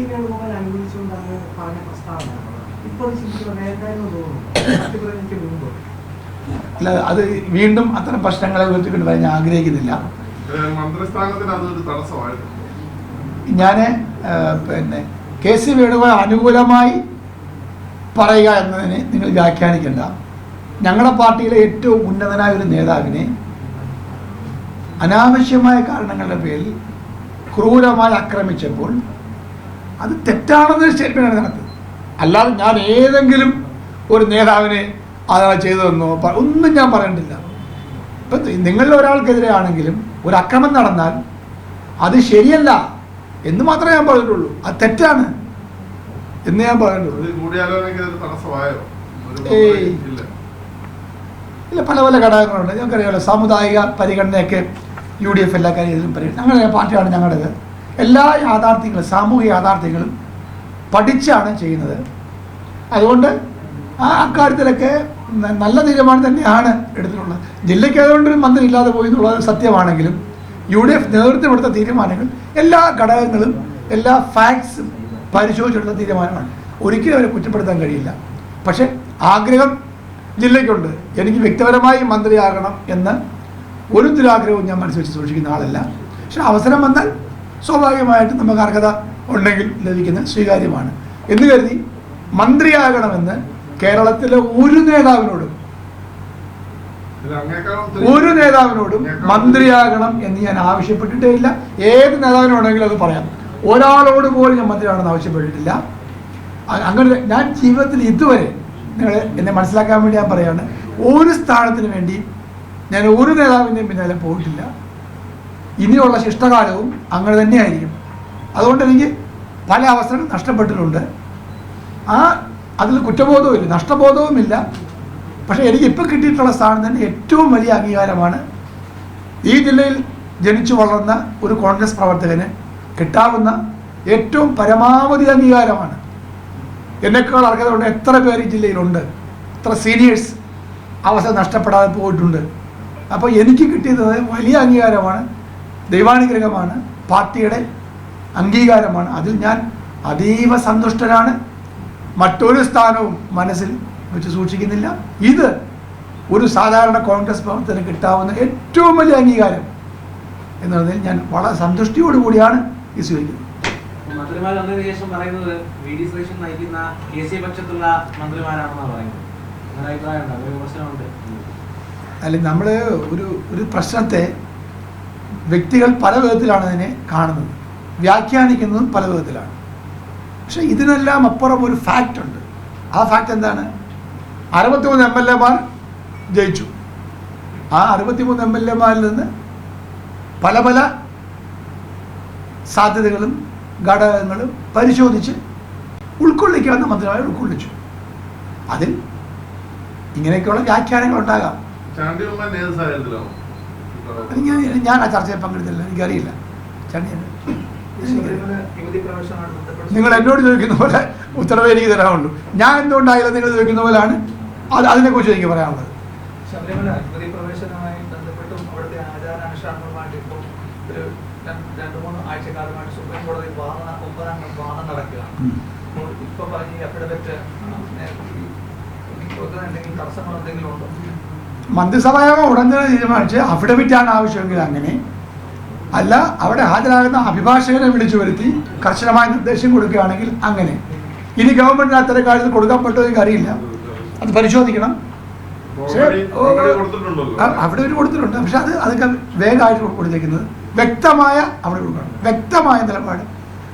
വേണുഗോപാൽ അനുകൂലിച്ചുകൊണ്ടാണ് പറഞ്ഞ പ്രസ്താവന. ഇപ്പോൾ വേണ്ടായിരുന്നു തോന്നുന്നു എനിക്ക് മുമ്പ്. അല്ല, അത് വീണ്ടും അത്തരം പ്രശ്നങ്ങളെ ഉയർത്തിക്കൊണ്ട് വരാൻ ഞാൻ ആഗ്രഹിക്കുന്നില്ല. ഞാൻ പിന്നെ KC വേണുഗോപാൽ അനുകൂലമായി പറയുക എന്നതിനെ നിങ്ങൾ വ്യാഖ്യാനിക്കേണ്ട. ഞങ്ങളുടെ പാർട്ടിയിലെ ഏറ്റവും ഉന്നതനായ ഒരു നേതാവിനെ അനാവശ്യമായ കാരണങ്ങളുടെ പേരിൽ ക്രൂരമായി ആക്രമിച്ചപ്പോൾ അത് തെറ്റാണെന്നൊരു സ്റ്റേറ്റ്മെൻറ്റാണ് നടത്തുന്നത്. അല്ലാതെ ഞാൻ ഏതെങ്കിലും ഒരു നേതാവിനെ അതാണ് ചെയ്തതെന്നോ ഒന്നും ഞാൻ പറയേണ്ടില്ല. ഇപ്പം നിങ്ങളിൽ ഒരാൾക്കെതിരെ ആണെങ്കിലും ഒരു അക്രമം നടന്നാൽ അത് ശരിയല്ല എന്ന് മാത്രമേ ഞാൻ പറഞ്ഞിട്ടുള്ളൂ. അത് തെറ്റാണ് എന്ന് ഞാൻ പറഞ്ഞിട്ടുള്ളൂ. ഇല്ല, പല പല ഘടകങ്ങളുണ്ട്. ഞങ്ങൾക്കറിയാമല്ലോ, സാമുദായിക പരിഗണനയൊക്കെ UDF എല്ലാ കാര്യത്തിലും പരിഗണന. അങ്ങനെ പാർട്ടിയാണ് ഞങ്ങളുടേത്. എല്ലാ യാഥാർത്ഥ്യങ്ങളും സാമൂഹിക യാഥാർത്ഥ്യങ്ങളും പഠിച്ചാണ് ചെയ്യുന്നത്. അതുകൊണ്ട് അക്കാര്യത്തിലൊക്കെ നല്ല തീരുമാനം തന്നെയാണ് എടുത്തിട്ടുള്ളത്. ജില്ലയ്ക്ക് അതുകൊണ്ടൊരു മന്ത്രി ഇല്ലാതെ പോയി എന്നുള്ളത് സത്യമാണെങ്കിലും UDF നേതൃത്വം എടുത്ത തീരുമാനങ്ങൾ എല്ലാ ഘടകങ്ങളും എല്ലാ ഫാക്ട്സും പരിശോധിച്ചെടുത്ത തീരുമാനമാണ്. ഒരിക്കലും അവരെ കുറ്റപ്പെടുത്താൻ കഴിയില്ല. പക്ഷേ ആഗ്രഹം ജില്ലയ്ക്കുണ്ട്. എനിക്ക് വ്യക്തിപരമായി മന്ത്രിയാകണം എന്ന് ഒരു ദുരാഗ്രഹവും ഞാൻ മനസ്സിൽ വെച്ച് സൂക്ഷിക്കുന്ന ആളല്ല. പക്ഷെ അവസരം വന്നാൽ സ്വാഭാവികമായിട്ടും നമുക്ക് അർഹത ഉണ്ടെങ്കിൽ ലഭിക്കുന്നത് സ്വീകാര്യമാണ് എന്ന് കരുതി മന്ത്രിയാകണമെന്ന് കേരളത്തിലെ ഒരു നേതാവിനോടും മന്ത്രിയാകണം എന്ന് ഞാൻ ആവശ്യപ്പെട്ടിട്ടേ ഇല്ല. ഏത് നേതാവിനോടെങ്കിലും അത് പറയാം. ഒരാളോട് പോലും ഞാൻ മന്ത്രിയാണെന്ന് ആവശ്യപ്പെട്ടിട്ടില്ല. അങ്ങനെ ഞാൻ ജീവിതത്തിൽ ഇതുവരെ, നിങ്ങൾ എന്നെ മനസ്സിലാക്കാൻ വേണ്ടി ഞാൻ പറയാണ്, ഒരു സ്ഥാനത്തിന് വേണ്ടി ഞാൻ ഒരു നേതാവിൻ്റെയും പിന്നാലെ പോയിട്ടില്ല. ഇനിയുള്ള ശിഷ്ടകാലവും അങ്ങനെ തന്നെയായിരിക്കും. അതുകൊണ്ട് എനിക്ക് പല അവസരങ്ങൾ നഷ്ടപ്പെട്ടിട്ടുണ്ട്. അതിൽ കുറ്റബോധവുമില്ല, നഷ്ടബോധവുമില്ല. പക്ഷേ എനിക്ക് ഇപ്പം കിട്ടിയിട്ടുള്ള സ്ഥാനം തന്നെ ഏറ്റവും വലിയ അംഗീകാരമാണ്. ഈ ജില്ലയിൽ ജനിച്ചു വളർന്ന ഒരു കോൺഗ്രസ് പ്രവർത്തകന് കിട്ടാവുന്ന ഏറ്റവും പരമാവധി അംഗീകാരമാണ്. എന്നെക്കാൾ അർഹതയുണ്ട് എത്ര പേര് ഈ ജില്ലയിലുണ്ട്, എത്ര സീനിയേഴ്സ് അവസരം നഷ്ടപ്പെടാതെ പോയിട്ടുണ്ട്. അപ്പോൾ എനിക്ക് കിട്ടിയത് വലിയ അംഗീകാരമാണ്, ദൈവാനുഗ്രഹമാണ്, പാർട്ടിയുടെ അംഗീകാരമാണ്. അതിൽ ഞാൻ അതീവ സന്തുഷ്ടനാണ്. മറ്റൊരു സ്ഥാനവും മനസ്സിൽ വെച്ച് സൂക്ഷിക്കുന്നില്ല. ഇത് ഒരു സാധാരണ കോൺഗ്രസ് പ്രവർത്തകന് കിട്ടാവുന്ന ഏറ്റവും വലിയ അംഗീകാരം എന്നുള്ളതിൽ ഞാൻ വളരെ സന്തുഷ്ടിയോടുകൂടിയാണ് ഇത് സ്വീകരിക്കുന്നത്. മന്ത്രിമാർ വന്നതിന് ശേഷം പറയുന്നത് VD സതീശൻ നയിക്കുന്ന KC പക്ഷത്തുള്ള മന്ത്രിമാരാണെന്നാണ് പറയുന്നത്. അങ്ങനെ അഭിപ്രായമുണ്ട്, അങ്ങനെ വിമർശനമുണ്ട്. അല്ല, നമ്മൾ ഒരു പ്രശ്നത്തെ വ്യക്തികൾ പല വിധത്തിലാണ് അതിനെ കാണുന്നത്, വ്യാഖ്യാനിക്കുന്നതും പല വിധത്തിലാണ്. പക്ഷെ ഇതിനെല്ലാം അപ്പുറം ഒരു ഫാക്റ്റ് ഉണ്ട്. ആ ഫാക്റ്റ് എന്താണ്? 63 MLA ജയിച്ചു. ആ 63 MLA നിന്ന് പല പല സാധ്യതകളും ഘടകങ്ങളും പരിശോധിച്ച് ഉൾക്കൊള്ളിക്കാവുന്ന മന്ത്രിമാരെ ഉൾക്കൊള്ളിച്ചു. അതിൽ ഇങ്ങനെയൊക്കെയുള്ള വ്യാഖ്യാനങ്ങൾ ഉണ്ടാകാം. ഞാൻ ആ ചർച്ചയിൽ പങ്കെടുത്തില്ല, എനിക്കറിയില്ല. നിങ്ങൾ എന്നോട് ചോദിക്കുന്ന പോലെ ഉത്തരവ് എനിക്ക് തരാനുള്ളൂ. ഞാൻ എന്തുകൊണ്ടായാലും നിങ്ങൾ ചോദിക്കുന്ന പോലെയാണ് അതിനെക്കുറിച്ച് എനിക്ക് പറയാനുള്ളത്. ശബരിമല യുവതി പ്രവേശനവുമായി ബന്ധപ്പെട്ടും അവിടുത്തെ ആചാരാനുഷ്ഠാനങ്ങളുമായിട്ട് ഇപ്പോൾ ഒരു 2-3 ആഴ്ചക്കാലമായിട്ട് സുപ്രീം കോടതി 9 വാദം നടക്കുകയാണ്. അപ്പോൾ ഇപ്പൊ പറഞ്ഞ അഫിഡവിറ്റ് എന്തെങ്കിലും തടസ്സങ്ങൾ എന്തെങ്കിലും ഉണ്ടോ? മന്ത്രിസഭയോഗം ഉടൻ തന്നെ തീരുമാനിച്ച് അഫിഡവിറ്റാണ് ആവശ്യമെങ്കിൽ അങ്ങനെ, അല്ല അവിടെ ഹാജരാകുന്ന അഭിഭാഷകരെ വിളിച്ചു വരുത്തി കർശനമായ നിർദ്ദേശം കൊടുക്കുകയാണെങ്കിൽ അങ്ങനെ. ഇനി ഗവൺമെന്റിന് അത്തരം കാര്യത്തിൽ കൊടുക്കാൻ പറ്റുമോ എനിക്ക് അറിയില്ല, അത് പരിശോധിക്കണം. അവിടെ ഒരു കൊടുത്തിട്ടുണ്ട്. പക്ഷെ അതൊക്കെ വേഗമായിട്ട് കൊടുത്തേക്കുന്നത് വ്യക്തമായ അവിടെ കൊടുക്കണം. വ്യക്തമായ നിലപാട്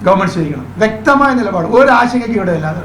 ഗവൺമെന്റ് സ്വീകരിക്കണം. വ്യക്തമായ നിലപാട്, ഒരു ആശങ്കയ്ക്ക് ഇവിടെ ഇല്ലാതെ